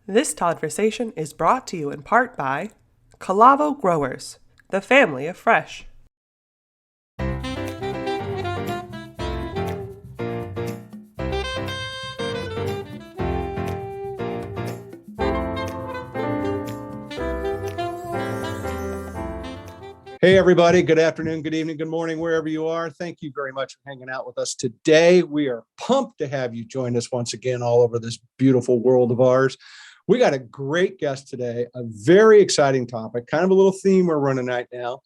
This Todd-versation is brought to you in part by Calavo Growers, the family of fresh. Hey, everybody. Good afternoon, good evening, good morning, wherever you are. Thank you very much for hanging out with us today. We are pumped to have you join us once again all over this beautiful world of ours. We got a great guest today, a very exciting topic, kind of a little theme we're running right now.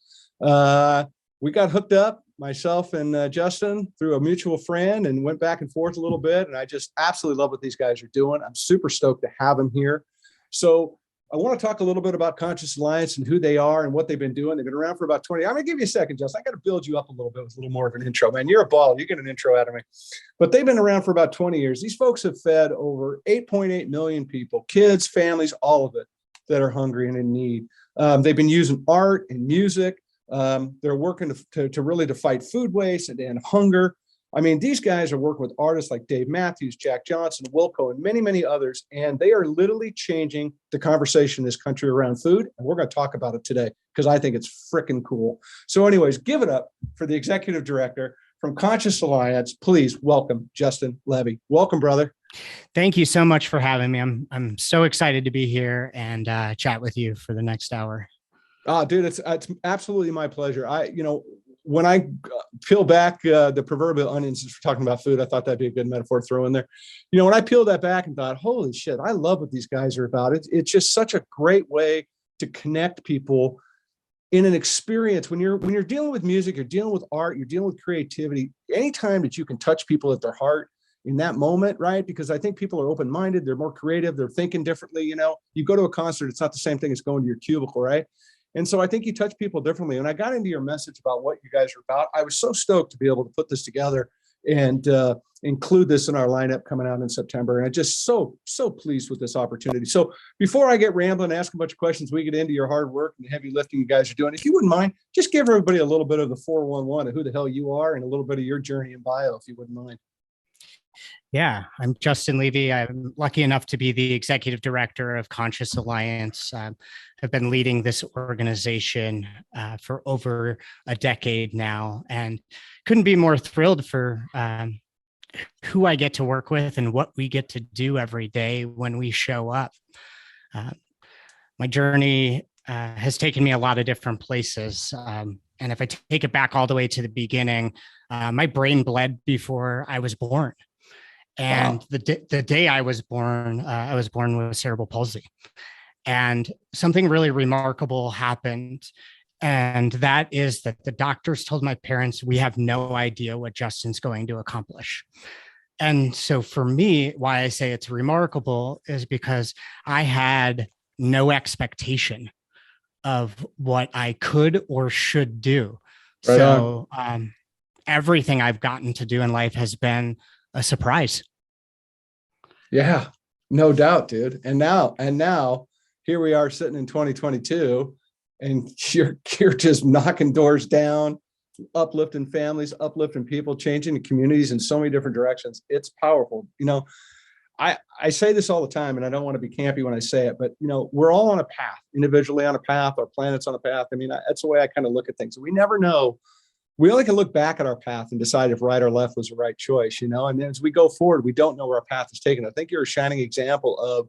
We got hooked up, myself and Justin, through a mutual friend and went back and forth a little bit. And I just absolutely love what these guys are doing. I'm super stoked to have them here. So I want to talk a little bit about Conscious Alliance and who they are and what they've been doing. They've been around for about 20. I'm going to give you a second, Justin. I got to build you up a little bit with a little more of an intro, man. You're a ball. You get an intro out of me. But they've been around for about 20 years. These folks have fed over 8.8 million people, kids, families, all of it, that are hungry and in need. They've been using art and music. They're working to really fight food waste and hunger. I mean, these guys are working with artists like Dave Matthews, Jack Johnson, Wilco, and many, many others. And they are literally changing the conversation in this country around food. And we're going to talk about it today because I think it's freaking cool. So anyways, give it up for the executive director from Conscious Alliance. Please welcome Justin Levy. Welcome, brother. Thank you so much for having me. I'm so excited to be here and chat with you for the next hour. Oh, dude, it's absolutely my pleasure. When I peel back the proverbial onions, since we're talking about food, I thought that'd be a good metaphor to throw in there. When I peeled that back and thought, holy shit, I love what these guys are about. It's just such a great way to connect people in an experience. When you're dealing with music, you're dealing with art, you're dealing with creativity, anytime that you can touch people at their heart in that moment, right? Because I think people are open-minded, they're more creative, they're thinking differently. You go to a concert, it's not the same thing as going to your cubicle, right? And so I think you touch people differently. And I got into your message about what you guys are about. I was so stoked to be able to put this together and include this in our lineup coming out in September. And I'm just so pleased with this opportunity. So before I get rambling, ask a bunch of questions, we get into your hard work and the heavy lifting you guys are doing. If you wouldn't mind, just give everybody a little bit of the 411 of who the hell you are and a little bit of your journey and bio, if you wouldn't mind. Yeah, I'm Justin Levy. I'm lucky enough to be the executive director of Conscious Alliance. I've been leading this organization for over a decade now, and couldn't be more thrilled for who I get to work with and what we get to do every day when we show up. My journey has taken me a lot of different places. And if I take it back all the way to the beginning, my brain bled before I was born. And wow. The day I was born with cerebral palsy. And something really remarkable happened. And that is that the doctors told my parents, we have no idea what Justin's going to accomplish. And so for me, why I say it's remarkable is because I had no expectation of what I could or should do. Right so everything I've gotten to do in life has been a surprise. Yeah, no doubt, dude. And now here we are sitting in 2022 and you're just knocking doors down, uplifting families, uplifting people, changing the communities in so many different directions. It's powerful. I say this all the time and I don't want to be campy when I say it, but we're all on a path, individually on a path, our planet's on a path. I mean, that's the way I kind of look at things. We never know. We only can look back at our path and decide if right or left was the right choice, and as we go forward, we don't know where our path is taken. I think you're a shining example of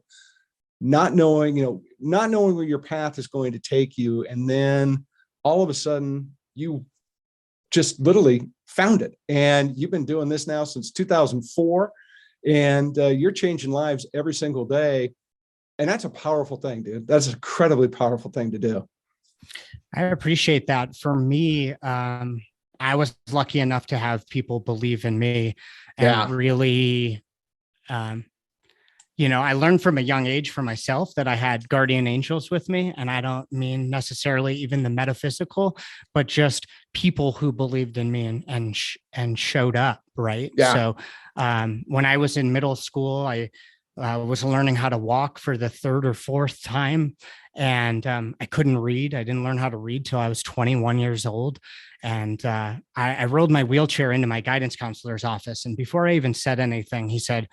not knowing where your path is going to take you. And then all of a sudden you just literally found it. And you've been doing this now since 2004 and you're changing lives every single day. And that's a powerful thing, dude. That's an incredibly powerful thing to do. I appreciate that. For me, I was lucky enough to have people believe in me and really, I learned from a young age for myself that I had guardian angels with me. And I don't mean necessarily even the metaphysical, but just people who believed in me and showed up. Right. Yeah. So when I was in middle school, I was learning how to walk for the third or fourth time. And I couldn't read. I didn't learn how to read till I was 21 years old. And I rolled my wheelchair into my guidance counselor's office. And before I even said anything, he said,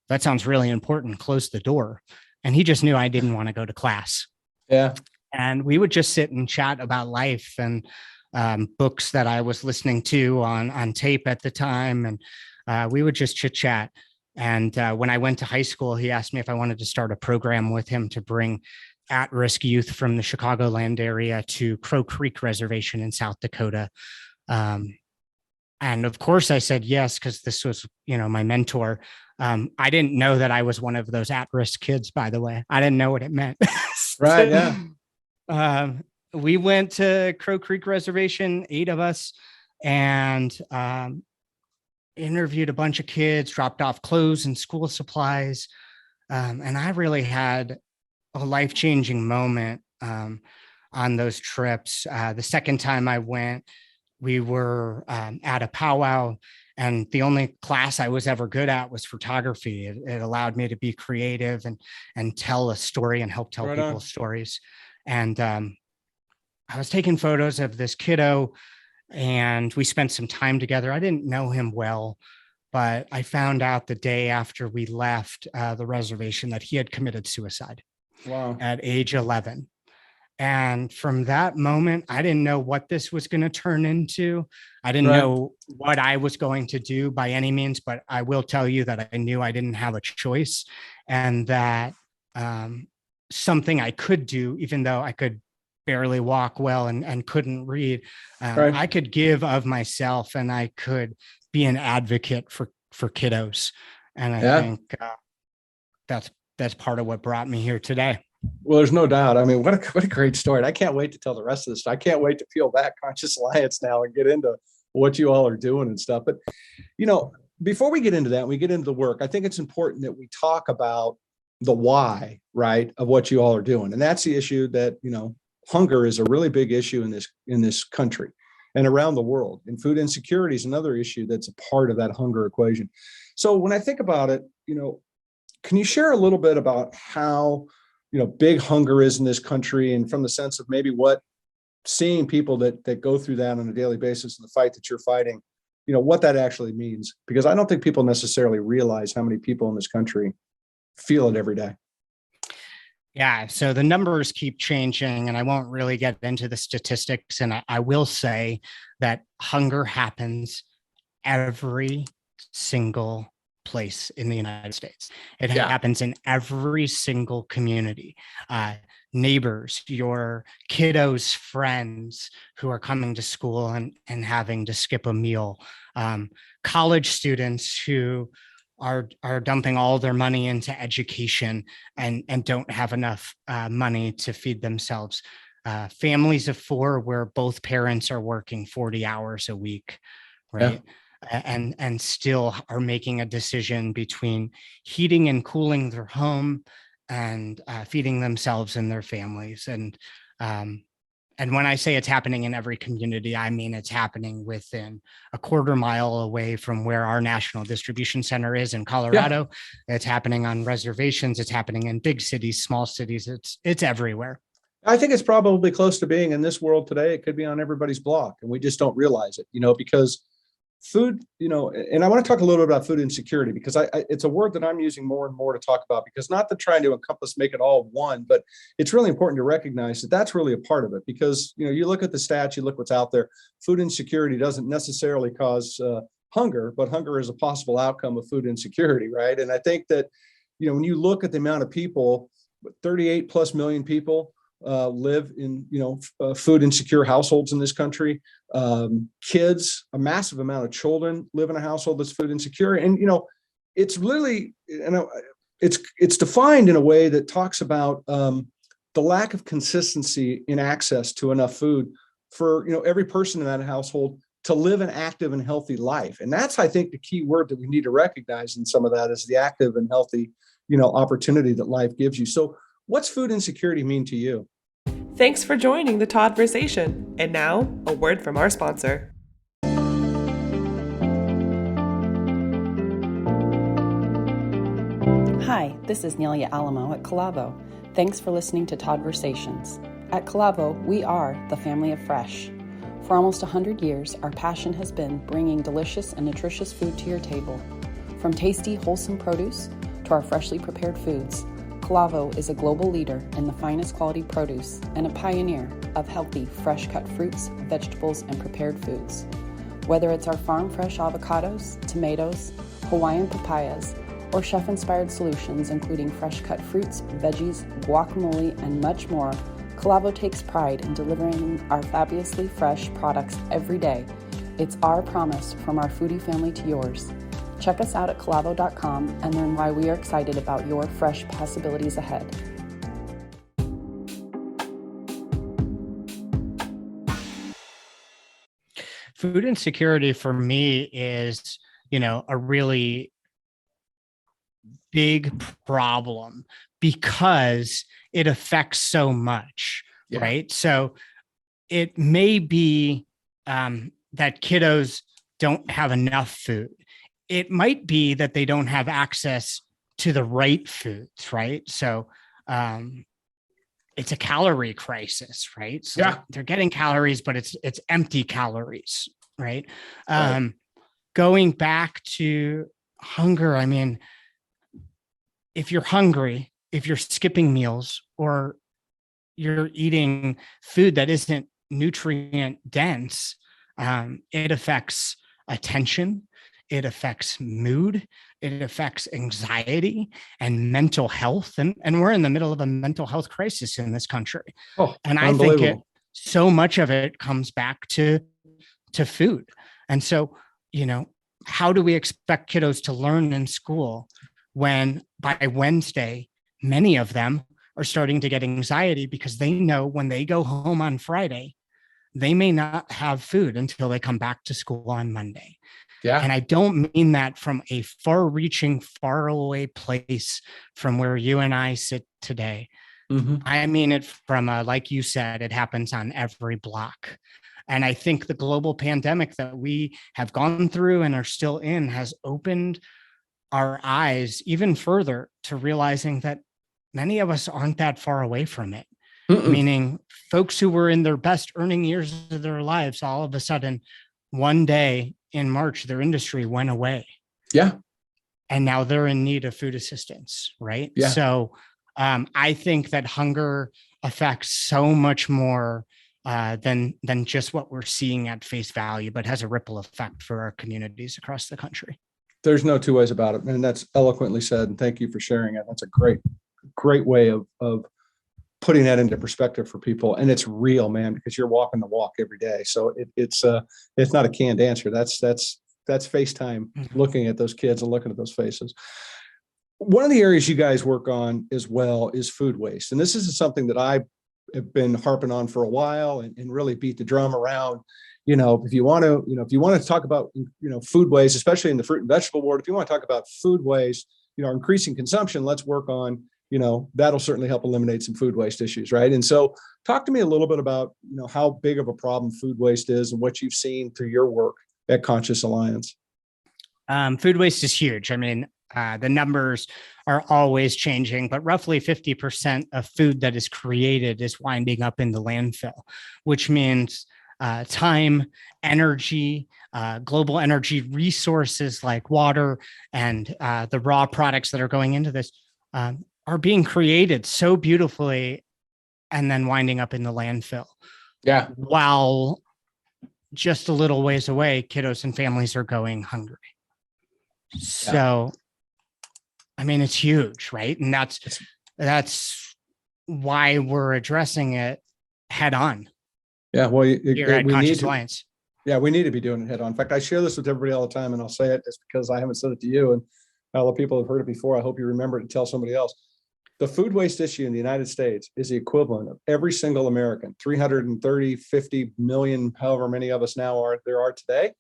"That sounds really important. Close the door." and he just knew I didn't want to go to class. Yeah. And we would just sit and chat about life and books that I was listening to on tape at the time. And we would just chit chat. And when I went to high school, he asked me if I wanted to start a program with him to bring at-risk youth from the Chicagoland area to Crow Creek Reservation in South Dakota. And of course I said yes, because this was, my mentor. I didn't know that I was one of those at-risk kids, by the way. I didn't know what it meant. Right. Yeah. We went to Crow Creek Reservation, 8 of us, and interviewed a bunch of kids, dropped off clothes and school supplies. And I really had a life-changing moment on those trips. The second time I went, we were at a powwow, and the only class I was ever good at was photography. It allowed me to be creative and tell a story and help tell people stories. And I was taking photos of this kiddo, and we spent some time together. I didn't know him well, but I found out the day after we left the reservation that he had committed suicide. Wow. At age 11. And from that moment, I didn't know what this was going to turn into. I didn't know what I was going to do by any means, but I will tell you that I knew I didn't have a choice, and that something I could do, even though I could barely walk well and couldn't read, I could give of myself, and I could be an advocate for kiddos. And I think that's part of what brought me here today. Well, there's no doubt. I mean, what a great story. And I can't wait to tell the rest of this. I can't wait to peel back Conscious Alliance now and get into what you all are doing and stuff. But, before we get into that, we get into the work, I think it's important that we talk about the why, right, of what you all are doing. And that's the issue that, hunger is a really big issue in this country and around the world. And food insecurity is another issue that's a part of that hunger equation. So when I think about it, can you share a little bit about how, big hunger is in this country, and from the sense of maybe what seeing people that go through that on a daily basis, and the fight that you're fighting, what that actually means? Because I don't think people necessarily realize how many people in this country feel it every day. Yeah, so the numbers keep changing, and I won't really get into the statistics. And I will say that hunger happens every single place in the United States. It happens in every single community. Neighbors, your kiddos' friends who are coming to school and having to skip a meal. College students who are dumping all their money into education and don't have enough money to feed themselves. Families of 4 where both parents are working 40 hours a week, right? And still are making a decision between heating and cooling their home and feeding themselves and their families. And when I say it's happening in every community, I mean it's happening within a quarter mile away from where our national distribution center is in Colorado. It's happening on reservations. It's happening in big cities, small cities. It's everywhere. I think it's probably close to being in this world today. It could be on everybody's block, and we just don't realize it, because food, and I want to talk a little bit about food insecurity, because it's a word that I'm using more and more to talk about, because not to trying to make it all one, but it's really important to recognize that that's really a part of it. Because, you look at the stats, you look what's out there, food insecurity doesn't necessarily cause hunger, but hunger is a possible outcome of food insecurity, right? And I think that, when you look at the amount of people, 38 plus million people live in, food insecure households in this country. Kids, a massive amount of children live in a household that's food insecure. And, it's really, it's defined in a way that talks about the lack of consistency in access to enough food for, every person in that household to live an active and healthy life. And that's, I think, the key word that we need to recognize in some of that is the active and healthy, opportunity that life gives you. So what's food insecurity mean to you? Thanks for joining the Todd-versation. And now, a word from our sponsor. Hi, this is Nelia Alamo at Calavo. Thanks for listening to Todd-versations. At Calavo, we are the family of fresh. For almost 100 years, our passion has been bringing delicious and nutritious food to your table. From tasty, wholesome produce to our freshly prepared foods, Calavo is a global leader in the finest quality produce and a pioneer of healthy, fresh-cut fruits, vegetables, and prepared foods. Whether it's our farm-fresh avocados, tomatoes, Hawaiian papayas, or chef-inspired solutions including fresh-cut fruits, veggies, guacamole, and much more, Calavo takes pride in delivering our fabulously fresh products every day. It's our promise from our foodie family to yours. Check us out at calavo.com and learn why we are excited about your fresh possibilities ahead. Food insecurity for me is, a really big problem because it affects so much, right? So it may be that kiddos don't have enough food. It might be that they don't have access to the right foods, right? So it's a calorie crisis, right? So they're getting calories, but it's empty calories, right? Going back to hunger, I mean, if you're hungry, if you're skipping meals or you're eating food that isn't nutrient dense, it affects attention. It affects mood, it affects anxiety and mental health. And we're in the middle of a mental health crisis in this country. And I think so much of it comes back to food. And so, how do we expect kiddos to learn in school when by Wednesday, many of them are starting to get anxiety because they know when they go home on Friday, they may not have food until they come back to school on Monday. And I don't mean that from a far-reaching, far-away place from where you and I sit today. I mean it from, like you said, it happens on every block. And I think the global pandemic that we have gone through and are still in has opened our eyes even further to realizing that many of us aren't that far away from it. Meaning folks who were in their best earning years of their lives, all of a sudden, one day in March, their industry went away. And now they're in need of food assistance, right? So I think that hunger affects so much more than just what we're seeing at face value, but has a ripple effect for our communities across the country. There's no two ways about it. And that's eloquently said. And thank you for sharing it. That's a great way of putting that into perspective for people. And it's real, man, because you're walking the walk every day. So it's not a canned answer. That's FaceTime looking at those kids and looking at those faces. One of the areas you guys work on as well is food waste. And this is something that I have been harping on for a while and really beat the drum around. If you want to talk about, food waste, especially in the fruit and vegetable world, if you want to talk about food waste, increasing consumption, let's work on, that'll certainly help eliminate some food waste issues, right? And so talk to me a little bit about, how big of a problem food waste is and what you've seen through your work at Conscious Alliance. Food waste is huge. I mean, the numbers are always changing, but roughly 50% of food that is created is winding up in the landfill, which means time, energy, global energy resources like water and the raw products that are going into this are being created so beautifully and then winding up in the landfill. While just a little ways away, kiddos and families are going hungry. So, I mean, it's huge, right? And that's why we're addressing it head on. Well, here at Conscious Alliance. We need to be doing it head on. In fact, I share this with everybody all the time, and I'll say it just because I haven't said it to you, and all the people have heard it before. I hope you remember it and tell somebody else. The food waste issue in the United States is the equivalent of every single American, 330, 50 million, however many of us now there are today,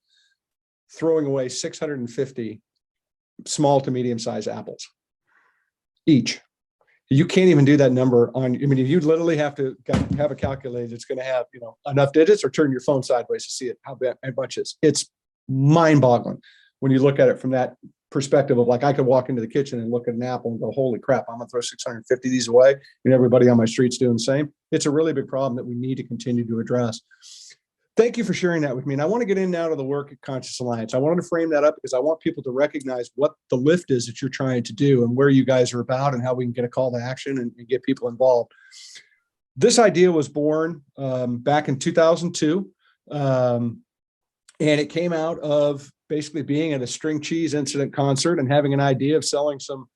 throwing away 650 small to medium-sized apples each. You can't even do that number if you literally have to have a calculator, it's going to have, enough digits, or turn your phone sideways to see it, how much it's mind boggling when you look at it from that perspective of, like, I could walk into the kitchen and look at an apple and go, holy crap, I'm going to throw 650 of these away. And everybody on my street's doing the same. It's a really big problem that we need to continue to address. Thank you for sharing that with me. And I want to get in now to the work at Conscious Alliance. I wanted to frame that up because I want people to recognize what the lift is that you're trying to do and where you guys are about and how we can get a call to action and get people involved. This idea was born back in 2002. And it came out of basically being at a string cheese incident concert and having an idea of selling some,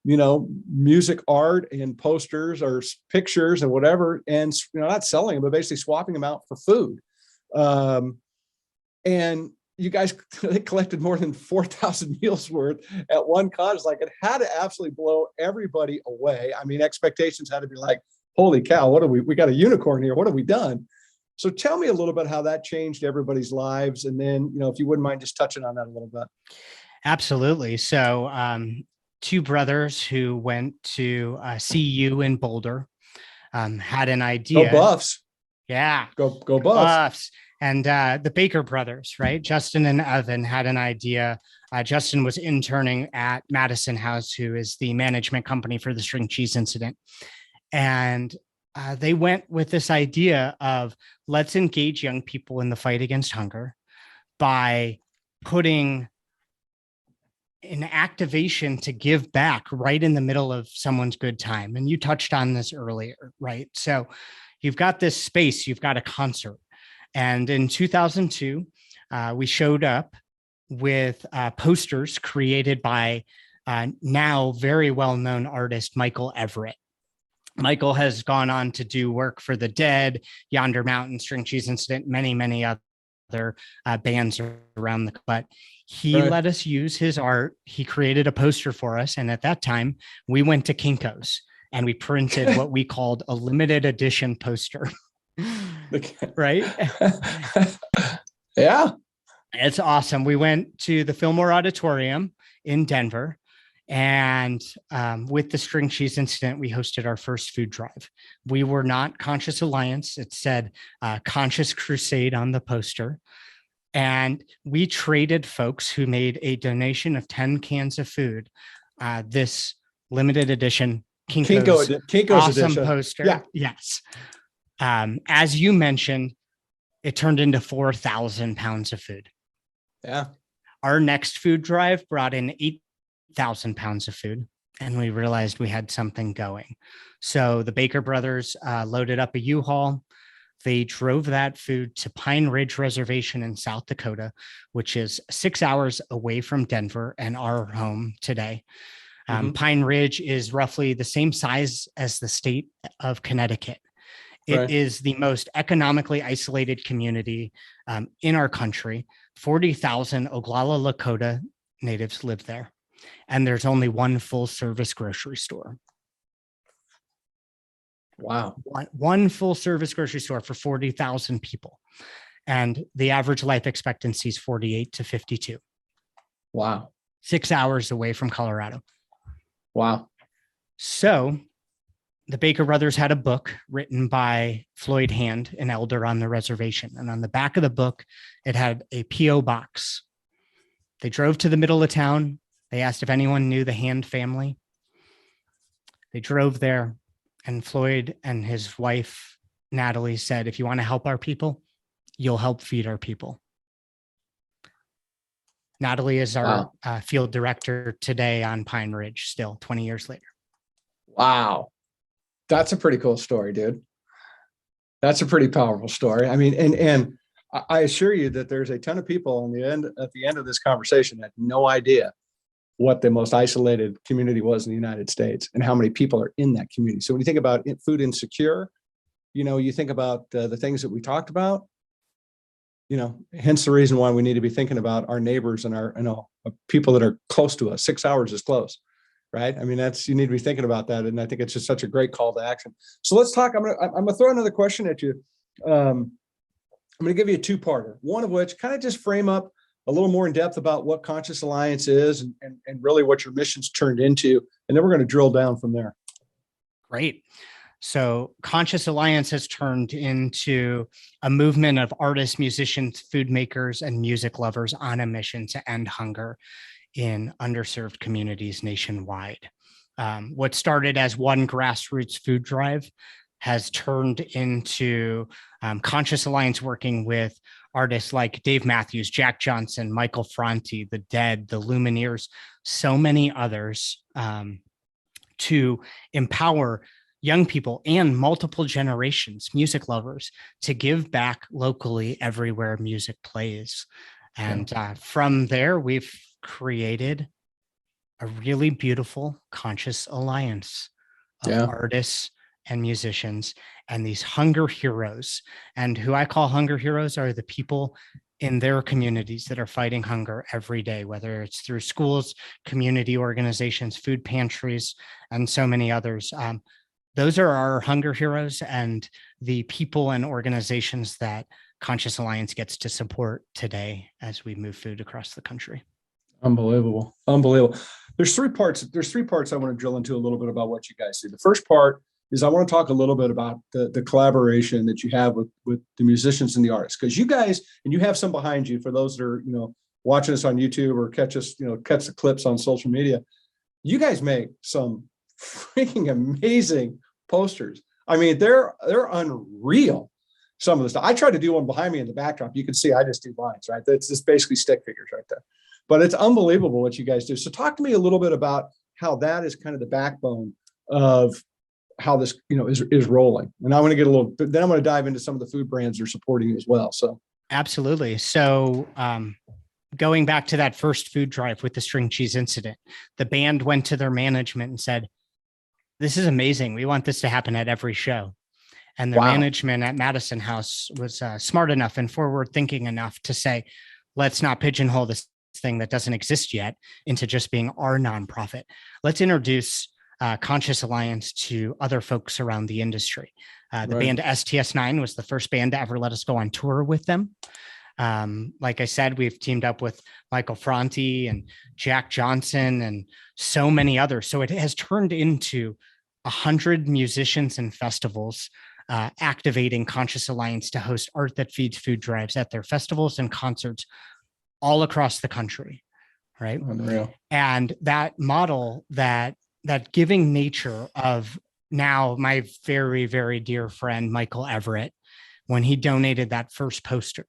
music art and posters or pictures and whatever, and not selling them, but basically swapping them out for food. And you guys collected more than 4,000 meals worth at one con. It's like, it had to absolutely blow everybody away. I mean, expectations had to be like, holy cow, we got a unicorn here. What have we done? So tell me a little bit how that changed everybody's lives. And then, if you wouldn't mind just touching on that a little bit. Absolutely. So, two brothers who went to CU in Boulder, had an idea. Go Buffs. Yeah. Go Buffs. And the Baker brothers, right? Justin and Evan had an idea. Justin was interning at Madison House, who is the management company for the string cheese incident. And they went with this idea of, let's engage young people in the fight against hunger by putting an activation to give back right in the middle of someone's good time. And you touched on this earlier, right? So you've got this space, you've got a concert. And in 2002, we showed up with posters created by now very well-known artist, Michael Everett. Michael has gone on to do work for The Dead, Yonder Mountain, String Cheese Incident, many other bands around the cut. He let us use his art. He created a poster for us. And at that time, we went to Kinko's and we printed what we called a limited edition poster. Right? Yeah. It's awesome. We went to the Fillmore Auditorium in Denver. And with the string cheese incident, we hosted our first food drive. We were not Conscious Alliance. It said Conscious Crusade on the poster. And we traded folks who made a donation of 10 cans of food, this limited edition Kinko's awesome edition. Poster. Yeah. Yes. As you mentioned, it turned into 4,000 pounds of food. Yeah. Our next food drive brought in 8,000 pounds of food, and we realized we had something going. So the Baker brothers loaded up a U-Haul. They drove that food to Pine Ridge Reservation in South Dakota, which is 6 hours away from Denver and our home today. Pine Ridge is roughly the same size as the state of Connecticut. It is the most economically isolated community in our country. 40,000 Oglala Lakota natives live there, and there's only one full-service grocery store. Wow. One full-service grocery store for 40,000 people. And the average life expectancy is 48 to 52. Wow. 6 hours away from Colorado. Wow. So the Baker brothers had a book written by Floyd Hand, an elder on the reservation. And on the back of the book, it had a P.O. box. They drove to the middle of town. They asked if anyone knew the Hand family. They drove there, and Floyd and his wife, Natalie, said, if you want to help our people, you'll help feed our people. Natalie is our field director today on Pine Ridge, still 20 years later. Wow. That's a pretty cool story, dude. That's a pretty powerful story. I mean, and I assure you that there's a ton of people at the end of this conversation that had no idea what the most isolated community was in the United States and how many people are in that community. So when you think about food insecure, you think about the things that we talked about, hence the reason why we need to be thinking about our neighbors and our, people that are close to us. 6 hours is close, right? I mean, you need to be thinking about that. And I think it's just such a great call to action. So let's talk. I'm going to throw another question at you. I'm going to give you a two-parter, one of which kind of just frame up a little more in depth about what Conscious Alliance is and really what your mission's turned into. And then we're going to drill down from there. Great. So Conscious Alliance has turned into a movement of artists, musicians, food makers, and music lovers on a mission to end hunger in underserved communities nationwide. What started as one grassroots food drive has turned into Conscious Alliance working with artists like Dave Matthews, Jack Johnson, Michael Franti, The Dead, the Lumineers, so many others, to empower young people and multiple generations, music lovers, to give back locally everywhere music plays. And from there, we've created a really beautiful conscious alliance of artists and musicians and these hunger heroes. And who I call hunger heroes are the people in their communities that are fighting hunger every day, whether it's through schools, community organizations, food pantries, and so many others. Those are our hunger heroes and the people and organizations that Conscious Alliance gets to support today as we move food across the country. Unbelievable. Unbelievable. There's three parts I want to drill into a little bit about what you guys do. The first part is I want to talk a little bit about the collaboration that you have with the musicians and the artists, because you guys, and you have some behind you for those that are, watching us on YouTube or catch the clips on social media. You guys make some freaking amazing posters. I mean, they're unreal. Some of the stuff. I tried to do one behind me in the backdrop. You can see I just do lines, right? That's just basically stick figures right there. But it's unbelievable what you guys do. So talk to me a little bit about how that is kind of the backbone of how this, is rolling. And I want to get then I'm going to dive into some of the food brands they're supporting you as well. So absolutely. So going back to that first food drive with the string cheese incident, the band went to their management and said, "This is amazing. We want this to happen at every show." And the management at Madison House was smart enough and forward thinking enough to say, let's not pigeonhole this thing that doesn't exist yet into just being our nonprofit. Let's introduce Conscious Alliance to other folks around the industry. The band STS9 was the first band to ever let us go on tour with them. Like I said, we've teamed up with Michael Franti and Jack Johnson and so many others. So it has turned into 100 musicians and festivals activating Conscious Alliance to host Art That Feeds food drives at their festivals and concerts all across the country, right? Unreal. And that model, that giving nature of now my very, very dear friend, Michael Everett, when he donated that first poster,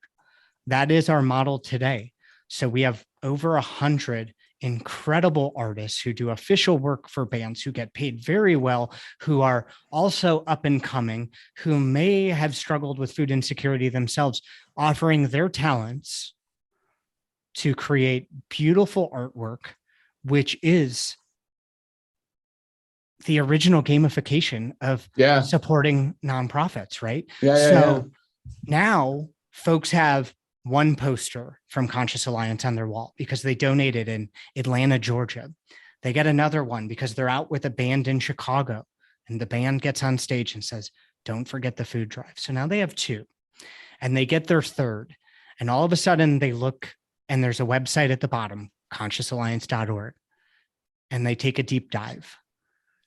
that is our model today. So we have over 100 incredible artists who do official work for bands, who get paid very well, who are also up and coming, who may have struggled with food insecurity themselves, offering their talents to create beautiful artwork, which is the original gamification of supporting nonprofits, right? Now folks have one poster from Conscious Alliance on their wall because they donated in Atlanta, Georgia. They get another one because they're out with a band in Chicago and the band gets on stage and says, "Don't forget the food drive." So now they have two and they get their third. And all of a sudden they look and there's a website at the bottom, consciousalliance.org. And they take a deep dive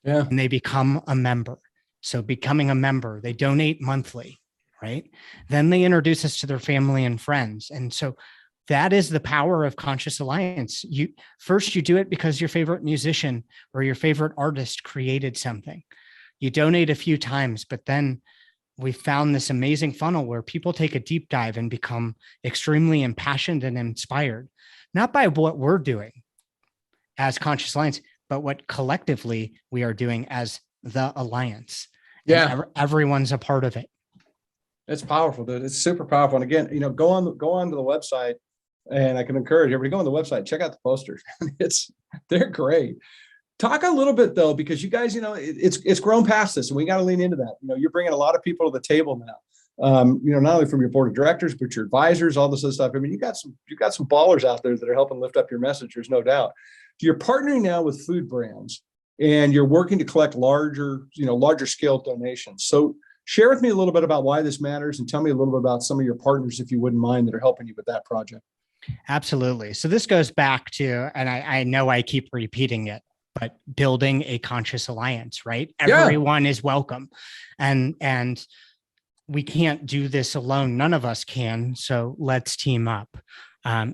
and they become a member. So becoming a member, they donate monthly. Right? Then they introduce us to their family and friends. And so that is the power of Conscious Alliance. You do it because your favorite musician or your favorite artist created something. You donate a few times, but then we found this amazing funnel where people take a deep dive and become extremely impassioned and inspired, not by what we're doing as Conscious Alliance, but what collectively we are doing as the Alliance. And everyone's a part of it. It's powerful, dude. It's super powerful. And again, go on to the website, and I can encourage everybody, go on the website, check out the posters. They're great. Talk a little bit though, because you guys, it's grown past this, and we got to lean into that. You're bringing a lot of people to the table now. Not only from your board of directors, but your advisors, all this other stuff. I mean, you got some ballers out there that are helping lift up your message. There's no doubt. You're partnering now with food brands, and you're working to collect larger scale donations. So share with me a little bit about why this matters, and tell me a little bit about some of your partners, if you wouldn't mind, that are helping you with that project. Absolutely. So this goes back to, and I know I keep repeating it, but building a Conscious Alliance, right? Everyone is welcome. And we can't do this alone. None of us can. So let's team up.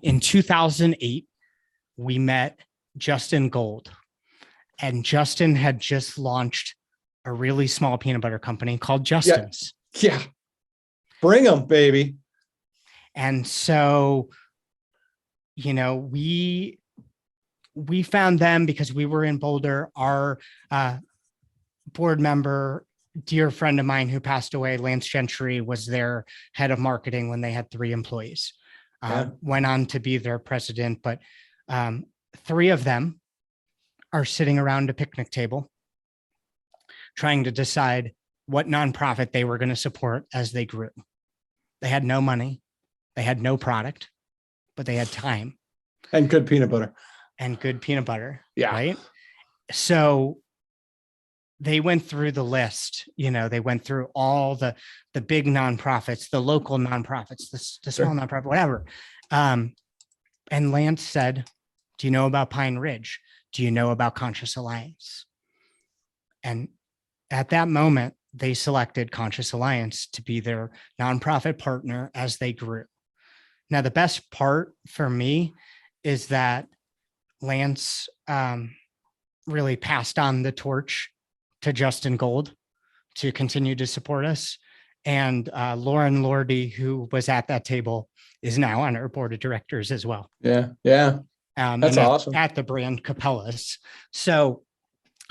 In 2008, we met Justin Gold, and Justin had just launched a really small peanut butter company called Justin's. Yeah. Bring them, baby. And so, we found them because we were in Boulder. Our board member, dear friend of mine who passed away, Lance Gentry, was their head of marketing when they had 3 employees. Went on to be their president, but 3 of them are sitting around a picnic table trying to decide what nonprofit they were going to support as they grew. They had no money, they had no product, but they had time. And good peanut butter. Yeah. Right. So they went through the list, they went through all the big nonprofits, the local nonprofits, the small nonprofit, whatever. And Lance said, do you know about Pine Ridge? Do you know about Conscious Alliance? And at that moment, they selected Conscious Alliance to be their nonprofit partner as they grew. Now, the best part for me is that Lance really passed on the torch to Justin Gold to continue to support us. And Lauren Lordy, who was at that table, is now on our board of directors as well. Yeah. That's awesome. At the brand Cabela's. So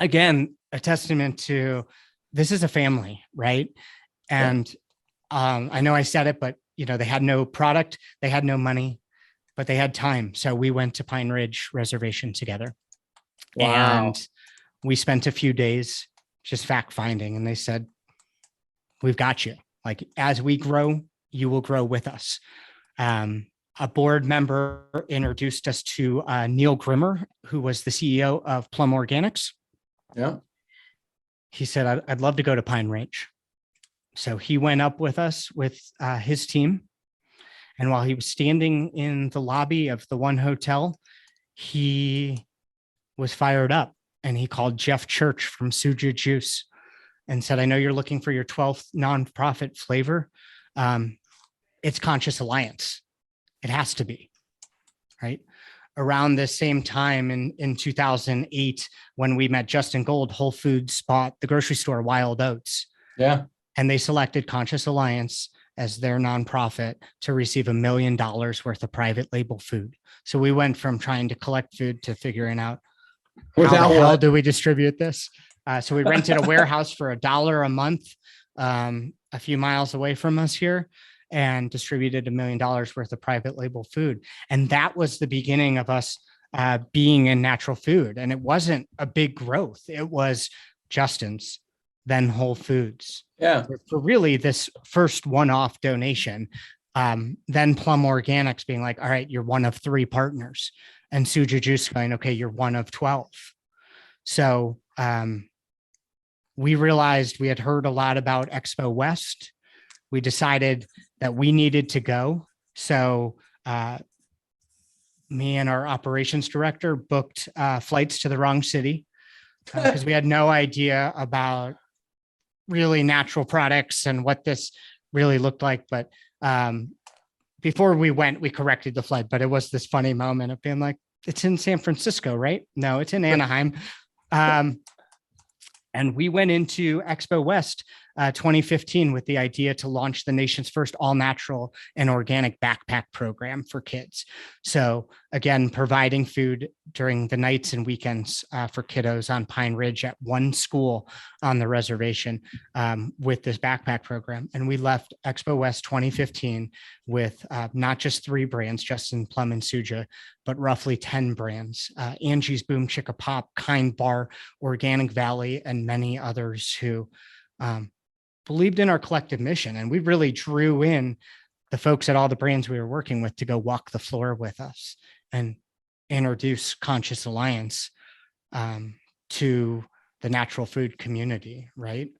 again, a testament to this is a family, right? And I know I said it, but they had no product, they had no money, but they had time. So we went to Pine Ridge Reservation together. Wow. And we spent a few days just fact finding, and they said, we've got you. Like, as we grow, you will grow with us. A board member introduced us to Neil Grimmer, who was the CEO of Plum Organics. Yeah. He said, I'd love to go to Pine Ridge. So he went up with us with his team. And while he was standing in the lobby of the one hotel, he was fired up, and he called Jeff Church from Suja Juice and said, I know you're looking for your 12th nonprofit flavor. It's Conscious Alliance. It has to be, right? Around the same time in 2008, when we met Justin Gold, Whole Foods bought the grocery store Wild Oats. Yeah. And they selected Conscious Alliance as their nonprofit to receive $1 million worth of private label food. So we went from trying to collect food to figuring out how the hell do we distribute this? So we rented a warehouse for $1 a month, a few miles away from us here, and distributed $1 million worth of private label food. And that was the beginning of us being in natural food. And it wasn't a big growth. It was Justin's, then Whole Foods. Yeah. For really this first one-off donation. Then Plum Organics being like, all right, you're one of 3 partners. And Suja Juice going, okay, you're one of 12. So we realized we had heard a lot about Expo West. We decided that we needed to go. So me and our operations director booked flights to the wrong city because we had no idea about really natural products and what this really looked like. But before we went, we corrected the flight, but it was this funny moment of being like, it's in San Francisco, right? No, it's in Anaheim. And we went into Expo West 2015 with the idea to launch the nation's first all natural and organic backpack program for kids. So again, providing food during the nights and weekends for kiddos on Pine Ridge at one school on the reservation with this backpack program. And we left Expo West 2015 with not just 3 brands, Justin, Plum, and Suja, but roughly 10 brands, Angie's Boom Chicka Pop, Kind Bar, Organic Valley, and many others who believed in our collective mission. And we really drew in the folks at all the brands we were working with to go walk the floor with us and introduce Conscious Alliance to the natural food community, right?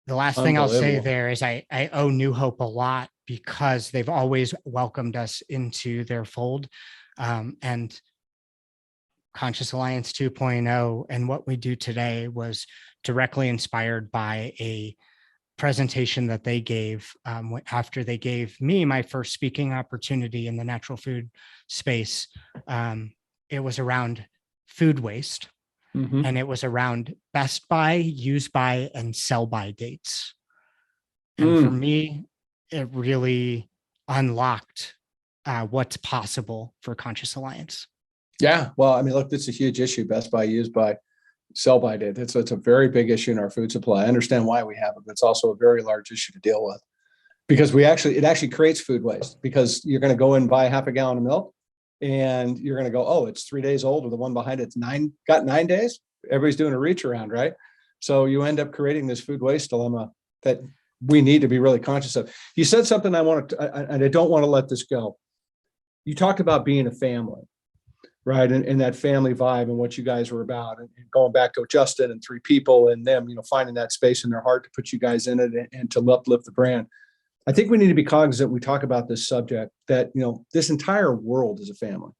The last thing I'll say there is I owe New Hope a lot because they've always welcomed us into their fold. And Conscious Alliance 2.0 and what we do today was directly inspired by a presentation that they gave after they gave me my first speaking opportunity in the natural food space. It was around food waste, and it was around best by, use by, and sell by dates. And for me, it really unlocked what's possible for Conscious Alliance. Yeah. Well, I mean, look, this is a huge issue. Best Buy, Used By, Sell By did. It's a very big issue in our food supply. I understand why we have it, but it's also a very large issue to deal with because it actually creates food waste because you're going to go and buy half a gallon of milk and you're going to go, oh, it's 3 days old, or the one behind it's got 9 days. Everybody's doing a reach around, right? So you end up creating this food waste dilemma that we need to be really conscious of. You said something and I don't want to let this go. You talked about being a family, right? And that family vibe and what you guys were about, and going back to Justin and 3 people and them, finding that space in their heart to put you guys in it and to uplift the brand. I think we need to be cognizant. We talk about this subject that, this entire world is a family.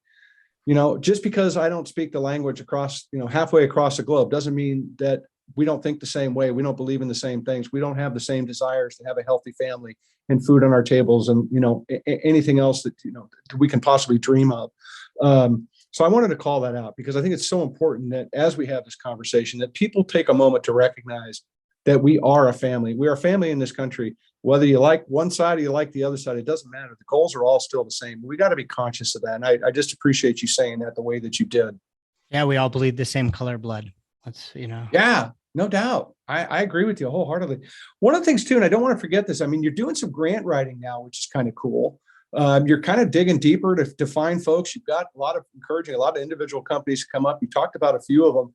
Just because I don't speak the language across, halfway across the globe doesn't mean that we don't think the same way. We don't believe in the same things. We don't have the same desires to have a healthy family and food on our tables and, anything else that, we can possibly dream of. So I wanted to call that out because I think it's so important that as we have this conversation, that people take a moment to recognize that we are a family. We are a family in this country. Whether you like one side or you like the other side, it doesn't matter. The goals are all still the same. We got to be conscious of that. And I just appreciate you saying that the way that you did. Yeah, we all bleed the same color blood. That's, Yeah, no doubt. I agree with you wholeheartedly. One of the things too, and I don't want to forget this, I mean, you're doing some grant writing now, which is kind of cool. You're kind of digging deeper to find folks. You've got a lot of encouraging, a lot of individual companies to come up. You talked about a few of them.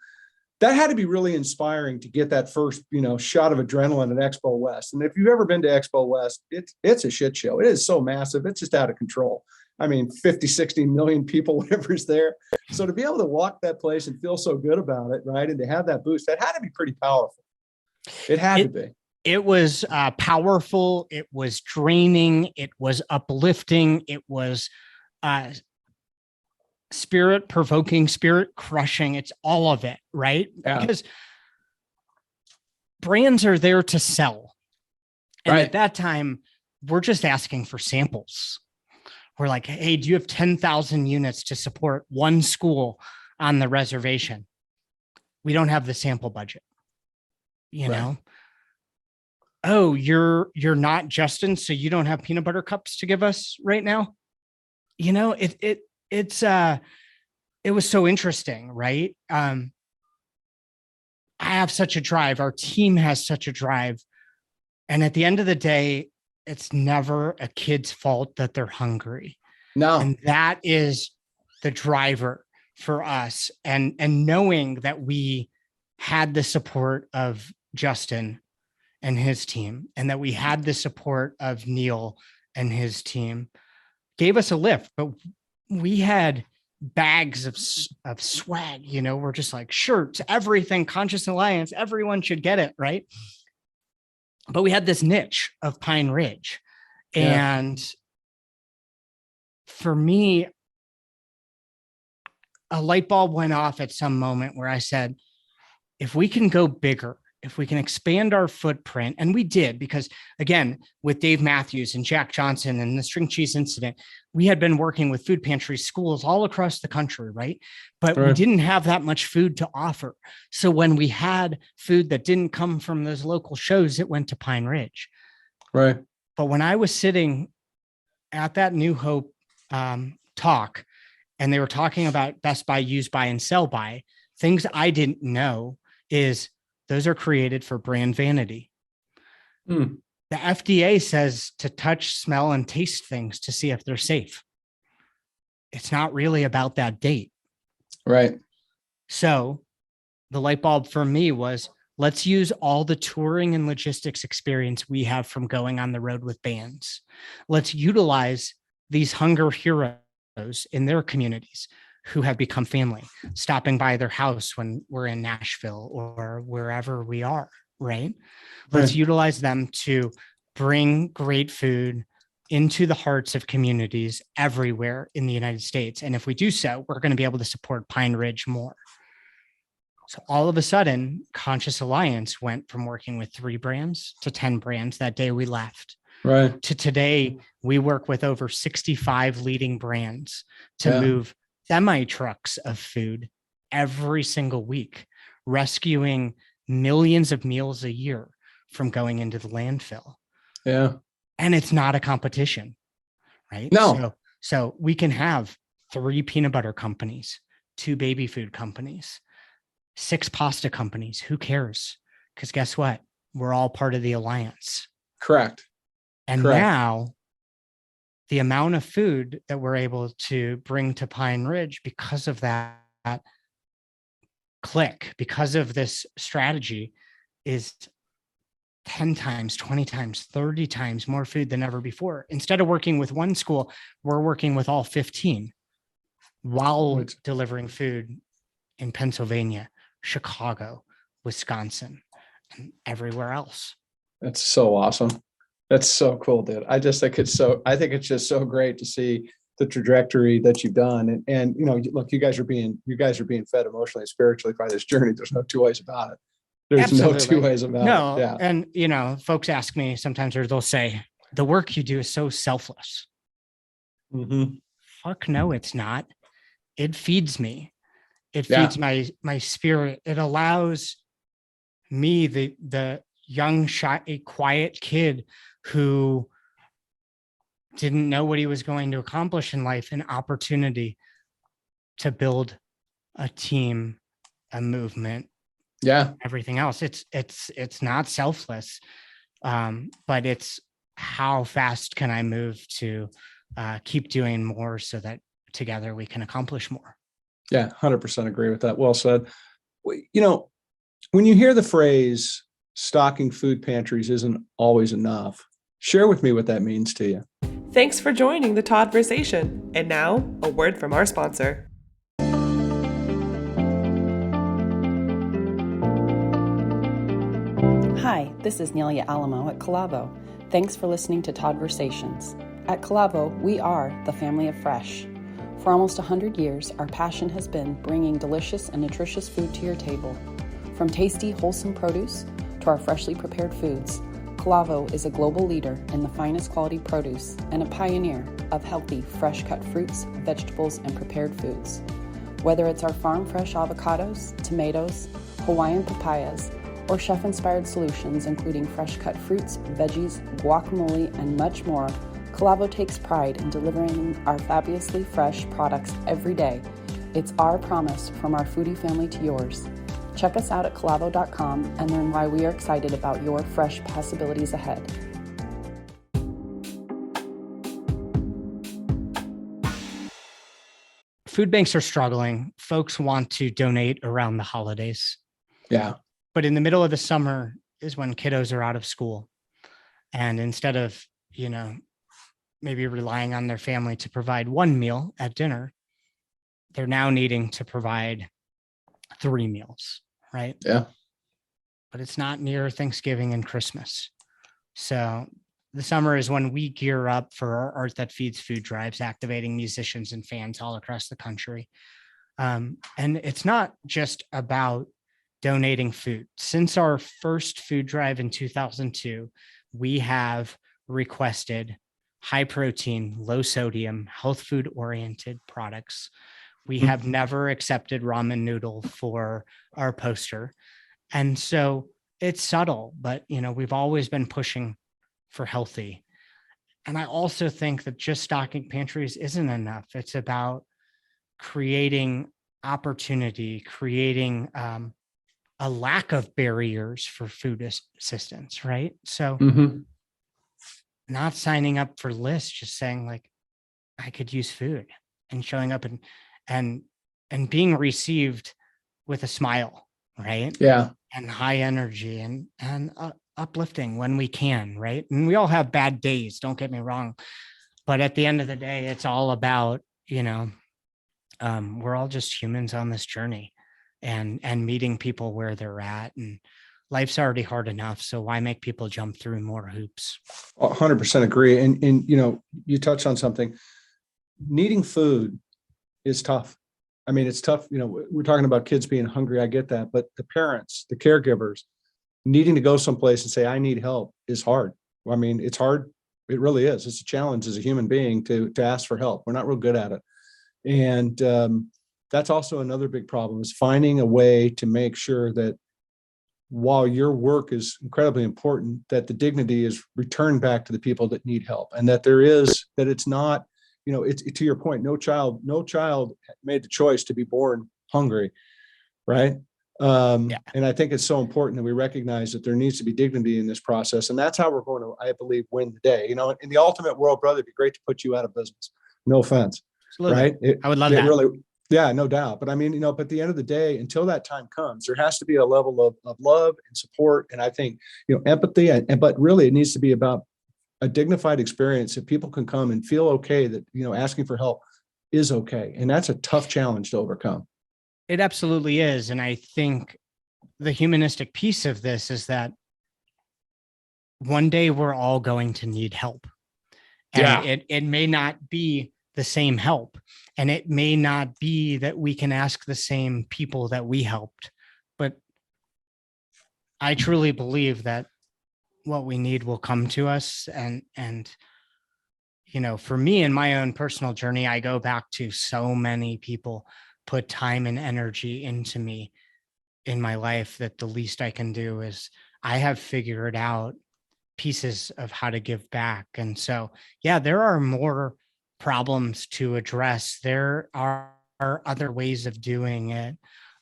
That had to be really inspiring to get that first, shot of adrenaline at Expo West. And if you've ever been to Expo West, it's a shit show. It is so massive. It's just out of control. I mean, 50, 60 million people, whatever's there. So to be able to walk that place and feel so good about it, right? And to have that boost, that had to be pretty powerful. It had to be. It was powerful. It was draining. It was uplifting. It was spirit provoking, spirit crushing. It's all of it, right? Yeah. Because brands are there to sell. And right. At that time, we're just asking for samples. We're like, hey, do you have 10,000 units to support one school on the reservation? We don't have the sample budget, know? Oh, you're not Justin, so you don't have peanut butter cups to give us right now. It was so interesting, right? I have such a drive. Our team has such a drive. And at the end of the day, it's never a kid's fault that they're hungry. No. And that is the driver for us. And knowing that we had the support of Justin and his team, and that we had the support of Neil and his team, gave us a lift. But we had bags of swag, we're just like shirts, everything, Conscious Alliance, everyone should get it, right? But we had this niche of Pine Ridge. Yeah. And for me, a light bulb went off at some moment where I said, if we can go bigger, if we can expand our footprint, and we did, because again, with Dave Matthews and Jack Johnson and the string cheese incident, we had been working with food pantry schools all across the country, right? But we didn't have that much food to offer. So when we had food that didn't come from those local shows, it went to Pine Ridge. Right. But when I was sitting at that New Hope talk, and they were talking about Best Buy, Use By, and Sell By, things I didn't know is those are created for brand vanity. The FDA says to touch, smell, and taste things to see if they're safe. It's not really about that date. Right. So the light bulb for me was, let's use all the touring and logistics experience we have from going on the road with bands. Let's utilize these hunger heroes in their communities who have become family, stopping by their house when we're in Nashville or wherever we are, right? Let's utilize them to bring great food into the hearts of communities everywhere in the United States. And if we do so, we're going to be able to support Pine Ridge more. So all of a sudden, Conscious Alliance went from working with 3 brands to 10 brands that day we left. Right. To today, we work with over 65 leading brands to move semi-trucks of food every single week, rescuing millions of meals a year from going into the landfill. Yeah. And it's not a competition. right? No. So we can have 3 peanut butter companies, 2 baby food companies, 6 pasta companies. Who cares? Because guess what? We're all part of the alliance. Correct. And now the amount of food that we're able to bring to Pine Ridge because of that click, because of this strategy, is 10 times, 20 times, 30 times more food than ever before. Instead of working with one school, we're working with all 15 while delivering food in Pennsylvania, Chicago, Wisconsin, and everywhere else. That's so awesome. That's so cool, dude. I think it's just so great to see the trajectory that you've done. And look, you guys are being fed emotionally and spiritually by this journey. There's no two ways about it. There's Absolutely. no two ways about it. Yeah. And, folks ask me sometimes, or they'll say, the work you do is so selfless. Mm-hmm. Fuck no, it's not. It feeds me. It feeds my spirit. It allows me, the young, shy, quiet kid who didn't know what he was going to accomplish in life, an opportunity to build a team, a movement, everything else. It's not selfless, but it's how fast can I move to keep doing more so that together we can accomplish more. Yeah, 100% agree with that. Well said. When you hear the phrase stocking food pantries isn't always enough, share with me what that means to you. Thanks for joining the Todd-versation. And now, a word from our sponsor. Hi, this is Nelia Alamo at Calavo. Thanks for listening to Todd-versations. At Calavo, we are the family of fresh. For almost 100 years, our passion has been bringing delicious and nutritious food to your table. From tasty, wholesome produce to our freshly prepared foods, Calavo is a global leader in the finest quality produce and a pioneer of healthy, fresh-cut fruits, vegetables, and prepared foods. Whether it's our farm-fresh avocados, tomatoes, Hawaiian papayas, or chef-inspired solutions including fresh-cut fruits, veggies, guacamole, and much more, Calavo takes pride in delivering our fabulously fresh products every day. It's our promise from our foodie family to yours. Check us out at calavo.com and learn why we are excited about your fresh possibilities ahead. Food banks are struggling. Folks want to donate around the holidays. Yeah. But in the middle of the summer is when kiddos are out of school. And instead of, maybe relying on their family to provide one meal at dinner, they're now needing to provide 3 meals, right? Yeah. But it's not near Thanksgiving and Christmas. So the summer is when we gear up for our Art That Feeds food drives, activating musicians and fans all across the country. And it's not just about donating food. Since our first food drive in 2002, we have requested high protein, low sodium, health food oriented products. We have never accepted ramen noodle for our poster. And so it's subtle, but we've always been pushing for healthy. And I also think that just stocking pantries isn't enough. It's about creating opportunity, creating a lack of barriers for food assistance, right? So not signing up for lists, just saying like, I could use food, and showing up and being received with a smile, right? Yeah. And high energy and uplifting when we can, right? And we all have bad days, don't get me wrong. But at the end of the day, it's all about, we're all just humans on this journey and meeting people where they're at. And life's already hard enough. So why make people jump through more hoops? 100% agree. And you touched on something. Needing food is tough. I mean, it's tough. We're talking about kids being hungry. I get that. But the parents, the caregivers, needing to go someplace and say, I need help is hard. I mean, it's hard. It really is. It's a challenge as a human being to ask for help. We're not real good at it. And that's also another big problem, is finding a way to make sure that while your work is incredibly important, that the dignity is returned back to the people that need help, and that it's not, it's to your point, no child made the choice to be born hungry, right? And I think it's so important that we recognize that there needs to be dignity in this process, and that's how we're going to, I believe, win the day. In the ultimate world, brother, it'd be great to put you out of business. No offense, Absolutely. right? I would love that. Really, yeah, no doubt. But I mean, but at the end of the day, until that time comes, there has to be a level of love and support, and I think empathy. But really, it needs to be about a dignified experience that people can come and feel okay that asking for help is okay, and that's a tough challenge to overcome. It absolutely is. And I think the humanistic piece of this is that one day we're all going to need help. And it may not be the same help. And it may not be that we can ask the same people that we helped. But I truly believe that what we need will come to us. And for me, in my own personal journey, I go back to so many people put time and energy into me in my life that the least I can do is I have figured out pieces of how to give back. And so, yeah, there are more problems to address. There are other ways of doing it.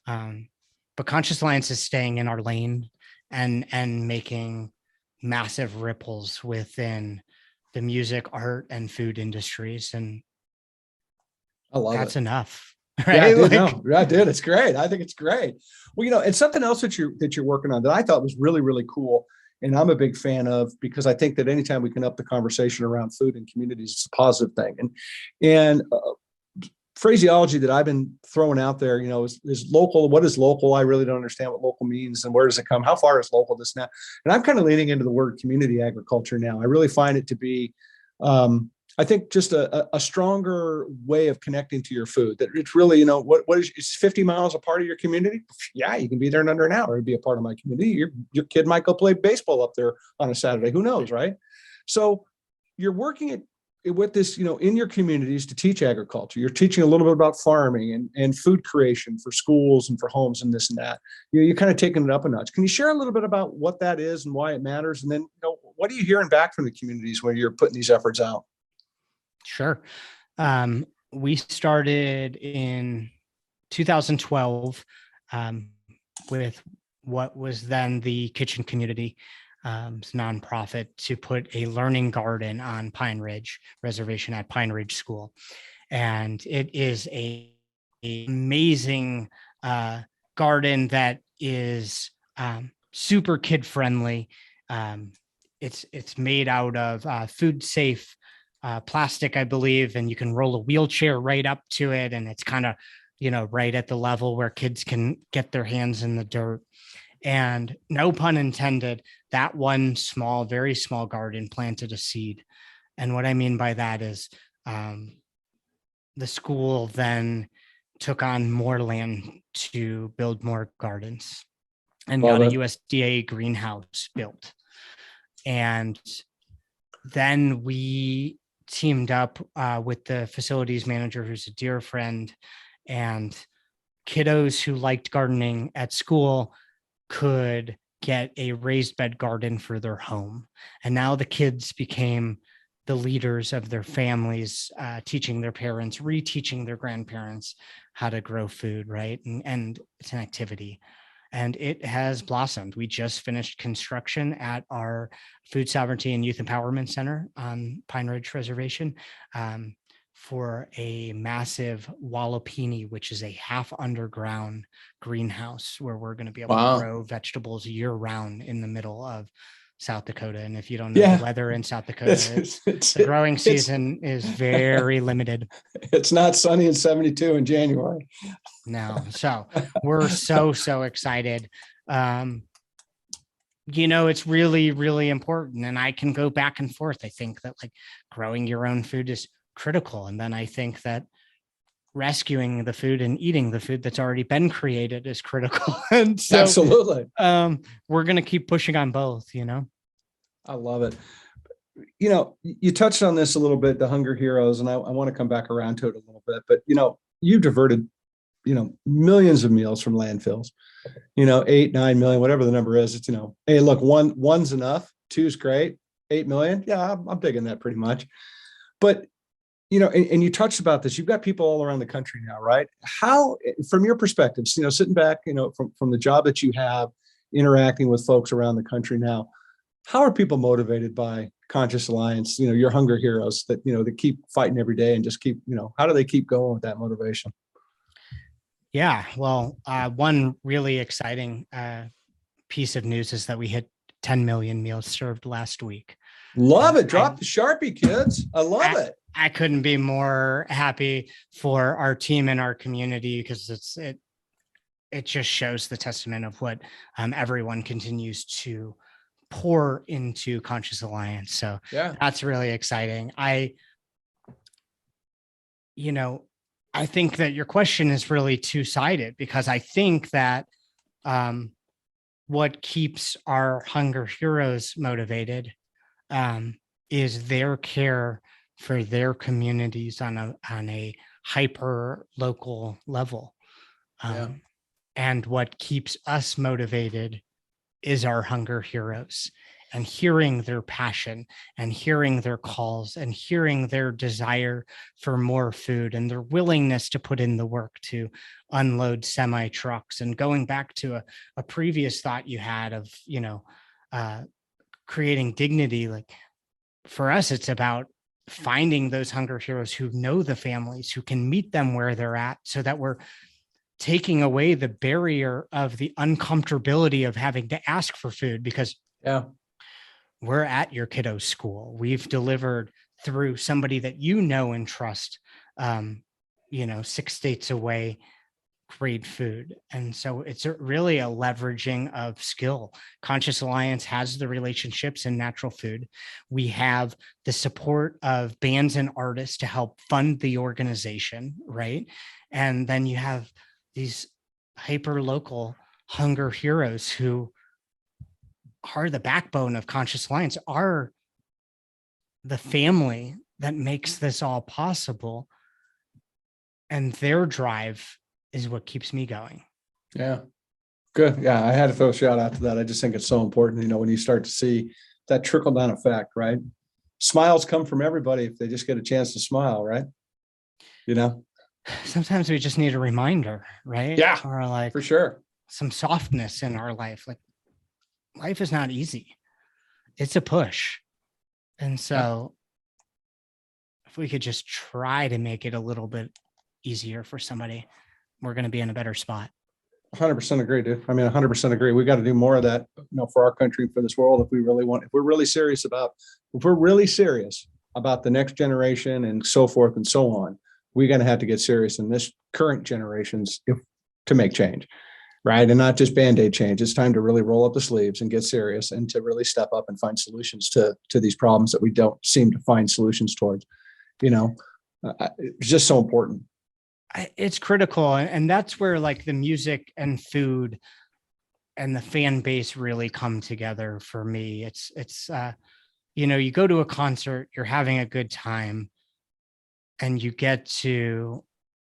But Conscious Alliance is staying in our lane and making massive ripples within the music, art, and food industries. And I love that's it. Enough. Right? Yeah, I did. It's great. I think it's great. Well, and something else that you're working on that I thought was really, really cool, and I'm a big fan of, because I think that anytime we can up the conversation around food and communities, it's a positive thing. And phraseology that I've been throwing out there, is local. What is local? I really don't understand what local means, and where does it come? How far is local? This and that. And I'm kind of leaning into the word community agriculture now. I really find it to be, I think, just a stronger way of connecting to your food. That it's really, what is 50 miles a part of your community? Yeah, you can be there in under an hour and be a part of my community. Your kid might go play baseball up there on a Saturday. Who knows, right? So you're working with this, in your communities to teach agriculture. You're teaching a little bit about farming and food creation for schools and for homes and this and that. You're kind of taking it up a notch. Can you share a little bit about what that is and why it matters? And then, what are you hearing back from the communities when you're putting these efforts out? Sure. We started in 2012 with what was then the Kitchen Community nonprofit to put a learning garden on Pine Ridge Reservation at Pine Ridge School. And it is an amazing garden that is super kid friendly. It's made out of food safe plastic, I believe, and you can roll a wheelchair right up to it. And it's kind of, right at the level where kids can get their hands in the dirt. And no pun intended, that one very small garden planted a seed. And what I mean by that is the school then took on more land to build more gardens and got a USDA greenhouse built. And then we teamed up with the facilities manager, who's a dear friend, and kiddos who liked gardening at school could get a raised bed garden for their home. And now the kids became the leaders of their families, teaching their parents, reteaching their grandparents how to grow food, right? And it's an activity. And it has blossomed. We just finished construction at our Food Sovereignty and Youth Empowerment Center on Pine Ridge Reservation for a massive Wallopini, which is a half underground greenhouse where we're going to be able to grow vegetables year round in the middle of South Dakota. And if you don't know the weather in South Dakota, the growing season is very limited. It's not sunny and 72 in January. No. So we're so excited. It's really, really important. And I can go back and forth. I think that growing your own food is critical. And then I think that rescuing the food and eating the food that's already been created is critical. And so, absolutely. We're going to keep pushing on both, I love it. You touched on this a little bit, the Hunger Heroes, and I want to come back around to it a little bit, but you've diverted millions of meals from landfills, 8, 9 million, whatever the number is. It's, hey, look, one's enough. Two's great. 8 million. Yeah, I'm digging that pretty much. But, and you touched about this, you've got people all around the country now, right? How, from your perspective, sitting back, from the job that you have, interacting with folks around the country now, how are people motivated by Conscious Alliance, your hunger heroes that, that keep fighting every day and just keep, how do they keep going with that motivation? Yeah, well, one really exciting piece of news is that we hit 10 million meals served last week. Love it. Drop the Sharpie, kids. I love it. I couldn't be more happy for our team and our community, because it just shows the testament of what everyone continues to pour into Conscious Alliance. So yeah, that's really exciting. I think that your question is really two-sided, because I think that what keeps our hunger heroes motivated is their care for their communities on a hyper local level. And what keeps us motivated is our hunger heroes, and hearing their passion and hearing their calls and hearing their desire for more food and their willingness to put in the work to unload semi trucks. And going back to a previous thought you had of, creating dignity, like for us, it's about finding those hunger heroes who know the families, who can meet them where they're at, so that we're taking away the barrier of the uncomfortability of having to ask for food. Because we're at your kiddo's school. We've delivered through somebody that and trust, 6 states away, great food. And so it's really a leveraging of skill. Conscious Alliance has the relationships in natural food. We have the support of bands and artists to help fund the organization, right? And then you have these hyper local hunger heroes who are the backbone of Conscious Alliance, are the family that makes this all possible. And their drive is what keeps me going. Yeah. Good. Yeah. I had to throw a shout out to that. I just think it's so important, when you start to see that trickle down effect, right? Smiles come from everybody if they just get a chance to smile, right? Sometimes we just need a reminder, right? Yeah. Or like, for sure, some softness in our life. Like, life is not easy. It's a push. And so if we could just try to make it a little bit easier for somebody, we're going to be in a better spot. 100% agree, dude. I mean, 100% agree. We got to do more of that, for our country, for this world. If we're really serious about the next generation and so forth and so on, we're going to have to get serious in this current generations to make change. Right. And not just Band-Aid change. It's time to really roll up the sleeves and get serious, and to really step up and find solutions to these problems that we don't seem to find solutions towards. It's just so important. It's critical. And that's where like the music and food and the fan base really come together for me. It's you go to a concert, you're having a good time, and you get to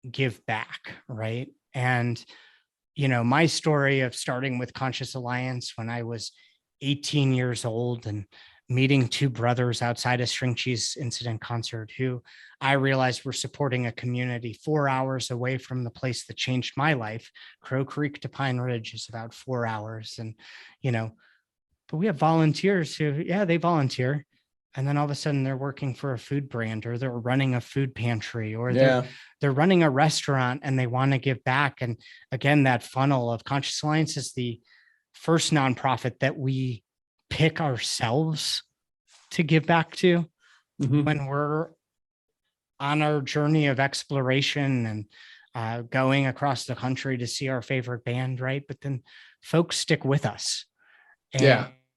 give back. Right. And my story of starting with Conscious Alliance when I was 18 years old and meeting two brothers outside a string cheese incident concert who I realized were supporting a community 4 hours away from the place that changed my life. Crow Creek to Pine Ridge is about 4 hours. And, but we have volunteers who, they volunteer. And then all of a sudden they're working for a food brand, or they're running a food pantry, or they're running a restaurant and they want to give back. And again, that funnel of Conscious Alliance is the first nonprofit that we pick ourselves to give back to when we're on our journey of exploration and going across the country to see our favorite band, right? But then folks stick with us.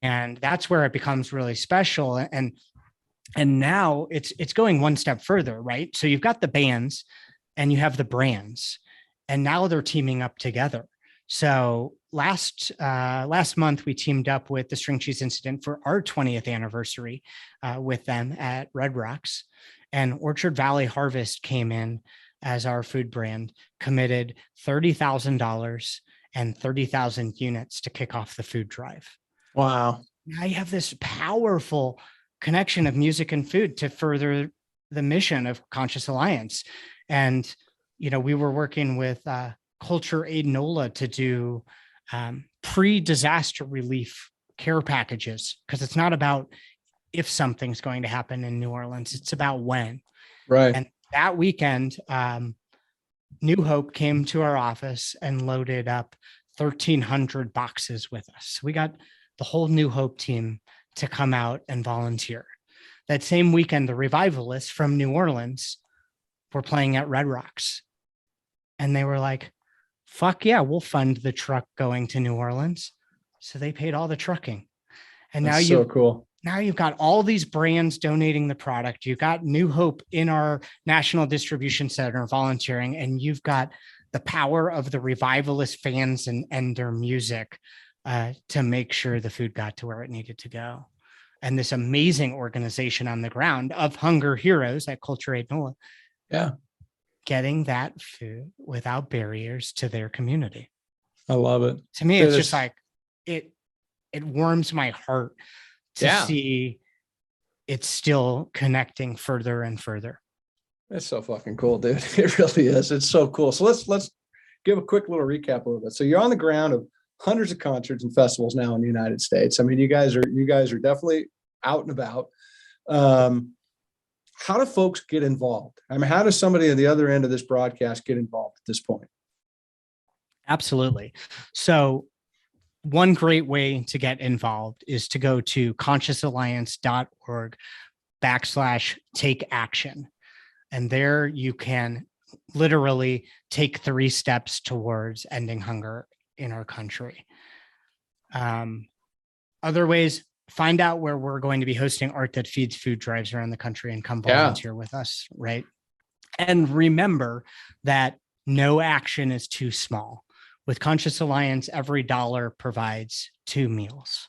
And that's where it becomes really special. And now it's going one step further, right? So you've got the bands and you have the brands, and now they're teaming up together. So last month we teamed up with the String Cheese Incident for our 20th anniversary with them at Red Rocks, and Orchard Valley Harvest came in as our food brand, committed $30,000 and 30,000 units to kick off the food drive. Wow. Now you have this powerful connection of music and food to further the mission of Conscious Alliance. And, we were working with Culture Aid NOLA to do pre-disaster relief care packages, because it's not about if something's going to happen in New Orleans, it's about when. Right. And that weekend, New Hope came to our office and loaded up 1,300 boxes with us. We got the whole New Hope team to come out and volunteer. That same weekend, the Revivalists from New Orleans were playing at Red Rocks. And they were like, fuck yeah, we'll fund the truck going to New Orleans. So they paid all the trucking. And That's so cool. Now you've got all these brands donating the product. You've got New Hope in our National Distribution Center volunteering, and you've got the power of the Revivalist fans and their music to make sure the food got to where it needed to go. And this amazing organization on the ground of hunger heroes at Culture Aid NOLA. Yeah. Getting that food without barriers to their community. I love it. To me, it's just like, it warms my heart to see it's still connecting further and further. That's so fucking cool, dude. It really is. It's so cool. So let's give a quick little recap a little bit. So you're on the ground of hundreds of concerts and festivals now in the United States. I mean, you guys are definitely out and about. How do folks get involved? I mean, how does somebody at the other end of this broadcast get involved at this point? Absolutely. So one great way to get involved is to go to consciousalliance.org/take action. And there you can literally take 3 steps towards ending hunger in our country. Other ways, find out where we're going to be hosting Art That Feeds food drives around the country and come volunteer with us, right? And remember that no action is too small. With Conscious Alliance, every dollar provides 2 meals.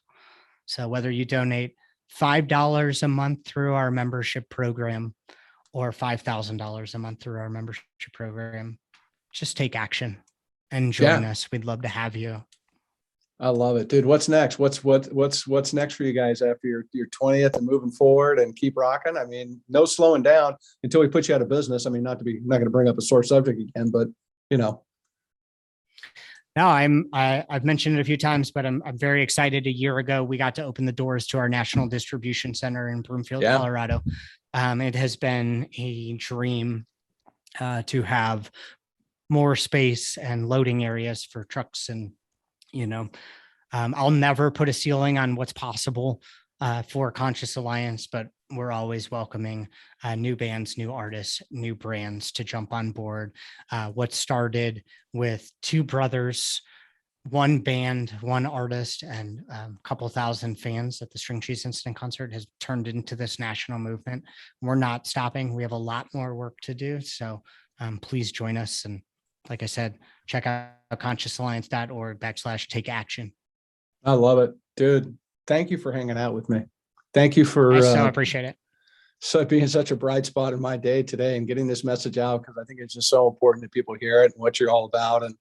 So whether you donate $5 a month through our membership program or $5,000 a month through our membership program, just take action and join us. We'd love to have you. I love it, dude. What's next? What's next for you guys after your 20th and moving forward and keep rocking? I mean, no slowing down until we put you out of business. I mean, not going to bring up a sore subject again, but No, I've mentioned it a few times, but I'm very excited. A year ago, we got to open the doors to our National Distribution Center in Broomfield, Colorado. It has been a dream to have more space and loading areas for trucks. And, I'll never put a ceiling on what's possible for Conscious Alliance, but we're always welcoming new bands, new artists, new brands to jump on board. What started with 2 brothers, 1 band, 1 artist, and a couple thousand fans at the String Cheese Incident concert has turned into this national movement. We're not stopping. We have a lot more work to do. So please join us. And like I said, check out consciousalliance.org/take action. I love it, dude. Thank you for hanging out with me. Thank you for I so appreciate it. So being such a bright spot in my day today and getting this message out, because I think it's just so important that people hear it and what you're all about, and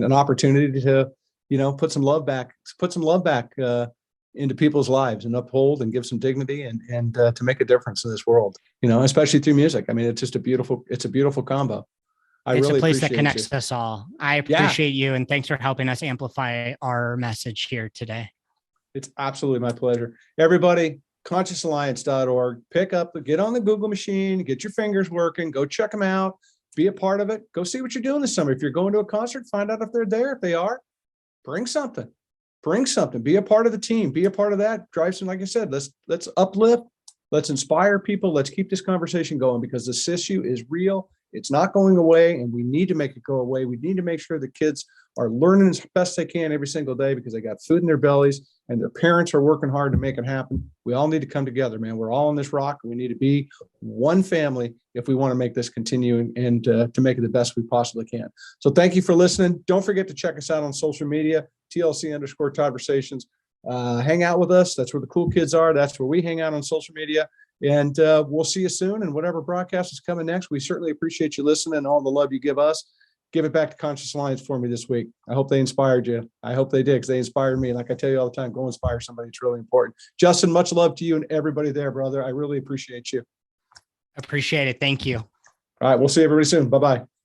an opportunity to, put some love back into people's lives and uphold and give some dignity and to make a difference in this world, especially through music. I mean, it's just a beautiful combo. It's a place that connects us all. I appreciate you, and thanks for helping us amplify our message here today. It's absolutely my pleasure. Everybody, consciousalliance.org, get on the Google machine, get your fingers working, go check them out, be a part of it. Go see what you're doing this summer. If you're going to a concert, find out if they're there. If they are, bring something, be a part of the team, be a part of that. Drive some, like I said, let's uplift, let's inspire people. Let's keep this conversation going, because this issue is real. It's not going away, and we need to make it go away. We need to make sure the kids are learning as best they can every single day, because they got food in their bellies and their parents are working hard to make it happen. We all need to come together, man. We're all on this rock. We need to be one family if we want to make this continue and to make it the best we possibly can. So thank you for listening. Don't forget to check us out on social media, TLC _Todd-versations. hang out with us. That's where the cool kids are. That's where we hang out on social media. And we'll see you soon. And whatever broadcast is coming next, we certainly appreciate you listening and all the love you give us. Give it back to Conscious Alliance for me this week. I hope they inspired you. I hope they did, because they inspired me. Like I tell you all the time, go inspire somebody. It's really important. Justin, much love to you and everybody there, brother. I really appreciate you. Appreciate it. Thank you. All right. We'll see everybody soon. Bye-bye.